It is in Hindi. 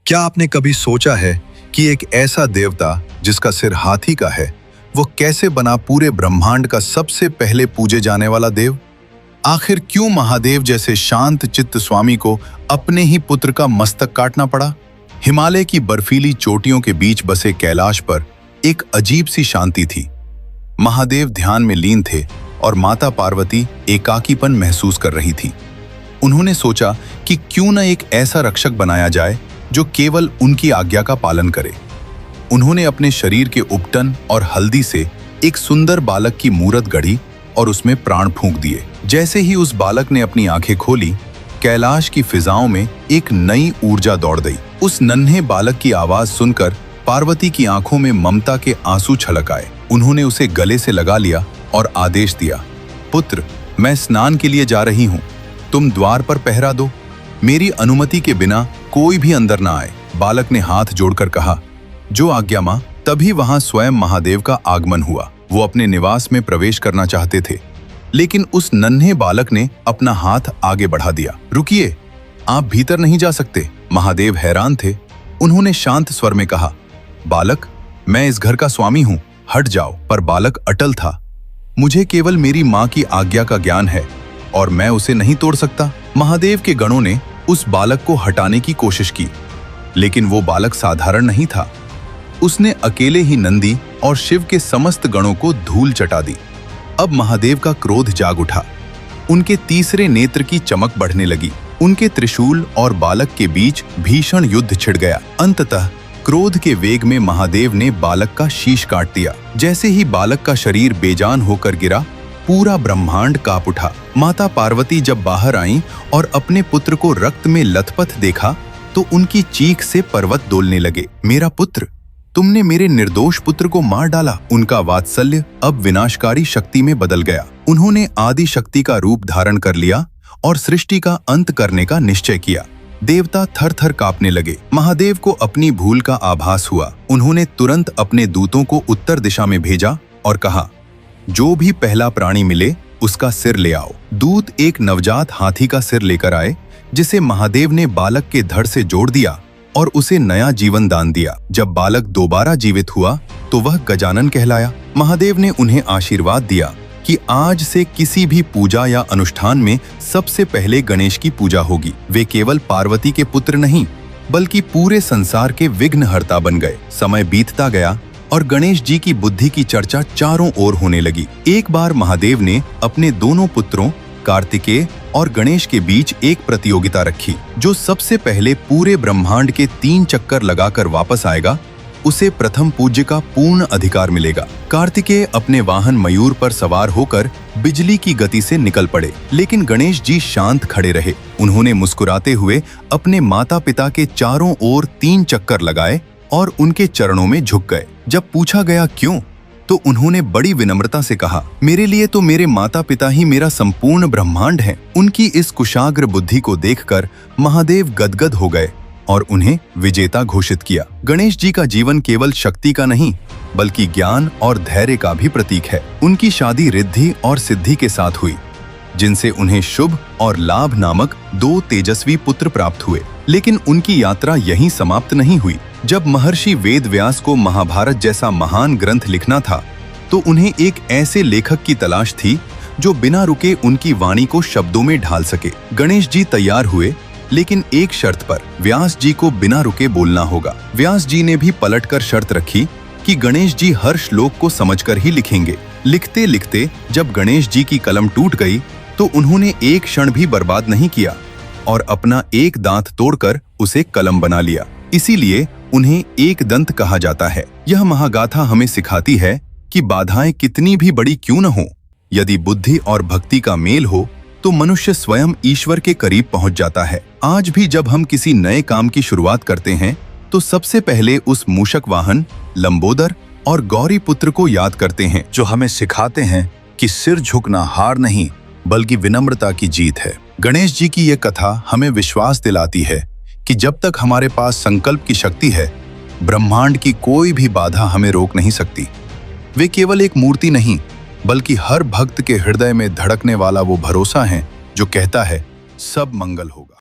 क्या आपने कभी सोचा है कि एक ऐसा देवता जिसका सिर हाथी का है, वो कैसे बना पूरे ब्रह्मांड का सबसे पहले पूजे जाने वाला देव? आखिर क्यों महादेव जैसे शांत चित्त स्वामी को अपने ही पुत्र का मस्तक काटना पड़ा? हिमालय की बर्फीली चोटियों के बीच बसे कैलाश पर एक अजीब सी शांति थी। महादेव ध्यान में लीन थे और माता पार्वती एकाकीपन महसूस कर रही थी। उन्होंने सोचा कि क्यों न एक ऐसा रक्षक बनाया जाए जो केवल उनकी आज्ञा का पालन करे। उन्होंने अपने शरीर के उपटन और हल्दी से एक सुंदर बालक की मूरत गढ़ी और उसमें प्राण फूंक दिए। जैसे ही उस बालक ने अपनी आंखें खोली, कैलाश की फिजाओं में एक नई ऊर्जा दौड़ गई। उस नन्हे बालक की आवाज सुनकर पार्वती की आंखों में ममता के आंसू छलक आए। उन्होंने उसे गले से लगा लिया और आदेश दिया, पुत्र, मैं स्नान के लिए जा रही हूँ, तुम द्वार पर पहरा दो। मेरी अनुमति के बिना कोई भी अंदर ना आए। बालक ने हाथ जोड़कर कहा, जो आज्ञा मां। तभी वहां स्वयं महादेव का आगमन हुआ। वो अपने निवास में प्रवेश करना चाहते थे, लेकिन उस नन्हे बालक ने अपना हाथ आगे बढ़ा दिया। रुकिए, आप भीतर नहीं जा सकते। महादेव हैरान थे। उन्होंने शांत स्वर में कहा, बालक, मैं इस घर का स्वामी हूं, हट जाओ। पर बालक अटल था। मुझे केवल मेरी मां की आज्ञा का ज्ञान है और मैं उसे नहीं तोड़ सकता। महादेव के गणों ने उस बालक को हटाने की कोशिश की, लेकिन वो बालक साधारण नहीं था। उसने अकेले ही नंदी और शिव के समस्त गणों को धूल चटा दी। अब महादेव का क्रोध जाग उठा। उनके तीसरे नेत्र की चमक बढ़ने लगी। उनके त्रिशूल और बालक के बीच भीषण युद्ध छिड़ गया। अंततः क्रोध के वेग में महादेव ने बालक का शीश काट दिया। जैसे ही बालक का शरीर बेजान होकर गिरा, पूरा ब्रह्मांड कांप उठा। माता पार्वती जब बाहर आईं और अपने पुत्र को रक्त में लथपथ देखा, तो उनकी चीख से पर्वत डोलने लगे। मेरा पुत्र, तुमने मेरे निर्दोष पुत्र को मार डाला। उनका वात्सल्य अब विनाशकारी शक्ति में बदल गया। उन्होंने आदि शक्ति का रूप धारण कर लिया और सृष्टि का अंत करने का निश्चय किया। देवता थर थर कांपने लगे। महादेव को अपनी भूल का आभास हुआ। उन्होंने तुरंत अपने दूतों को उत्तर दिशा में भेजा और कहा, जो भी पहला प्राणी मिले उसका सिर ले आओ। दूत एक नवजात हाथी का सिर लेकर आए, जिसे महादेव ने बालक के धड़ से जोड़ दिया और उसे नया जीवन दान दिया। जब बालक दोबारा जीवित हुआ तो वह गजानन कहलाया। महादेव ने उन्हें आशीर्वाद दिया कि आज से किसी भी पूजा या अनुष्ठान में सबसे पहले गणेश की पूजा होगी। वे केवल पार्वती के पुत्र नहीं, बल्कि पूरे संसार के विघ्नहर्ता बन गए। समय बीतता गया और गणेश जी की बुद्धि की चर्चा चारों ओर होने लगी। एक बार महादेव ने अपने दोनों पुत्रों कार्तिकेय और गणेश के बीच एक प्रतियोगिता रखी। जो सबसे पहले पूरे ब्रह्मांड के 3 चक्कर लगाकर वापस आएगा, उसे प्रथम पूज्य का पूर्ण अधिकार मिलेगा। कार्तिकेय अपने वाहन मयूर पर सवार होकर बिजली की गति से निकल पड़े, लेकिन गणेश जी शांत खड़े रहे। उन्होंने मुस्कुराते हुए अपने माता पिता के चारों ओर 3 चक्कर लगाए और उनके चरणों में झुक गए। जब पूछा गया क्यों, तो उन्होंने बड़ी विनम्रता से कहा, मेरे लिए तो मेरे माता पिता ही मेरा संपूर्ण ब्रह्मांड है। उनकी इस कुशाग्र बुद्धि को देखकर महादेव गदगद हो गए और उन्हें विजेता घोषित किया। गणेश जी का जीवन केवल शक्ति का नहीं, बल्कि ज्ञान और धैर्य का भी प्रतीक है। उनकी शादी रिद्धि और सिद्धि के साथ हुई, जिनसे उन्हें शुभ और लाभ नामक 2 तेजस्वी पुत्र प्राप्त हुए। लेकिन उनकी यात्रा यहीं समाप्त नहीं हुई। जब महर्षि वेद व्यास को महाभारत जैसा महान ग्रंथ लिखना था, तो उन्हें एक ऐसे लेखक की तलाश थी जो बिना रुके उनकी वाणी को शब्दों में ढाल सके। गणेश जी तैयार हुए, लेकिन एक शर्त पर। व्यास जी को बिना रुके बोलना होगा। व्यास जी ने भी पलटकर शर्त रखी कि गणेश जी हर श्लोक को समझकर ही लिखेंगे। लिखते लिखते जब गणेश जी की कलम टूट गई, तो उन्होंने एक क्षण भी बर्बाद नहीं किया और अपना एक दांत तोड़कर उसे कलम बना लिया। इसीलिए उन्हें एक दंत कहा जाता है। यह महागाथा हमें सिखाती है कि बाधाएं कितनी भी बड़ी क्यों न हो, यदि बुद्धि और भक्ति का मेल हो तो मनुष्य स्वयं ईश्वर के करीब पहुंच जाता है। आज भी जब हम किसी नए काम की शुरुआत करते हैं, तो सबसे पहले उस मूषक वाहन, लंबोदर और गौरी पुत्र को याद करते हैं, जो हमें सिखाते हैं कि सिर झुकना हार नहीं, बल्कि विनम्रता की जीत है। गणेश जी की यह कथा हमें विश्वास दिलाती है कि जब तक हमारे पास संकल्प की शक्ति है, ब्रह्मांड की कोई भी बाधा हमें रोक नहीं सकती। वे केवल एक मूर्ति नहीं, बल्कि हर भक्त के हृदय में धड़कने वाला वो भरोसा है जो कहता है, सब मंगल होगा।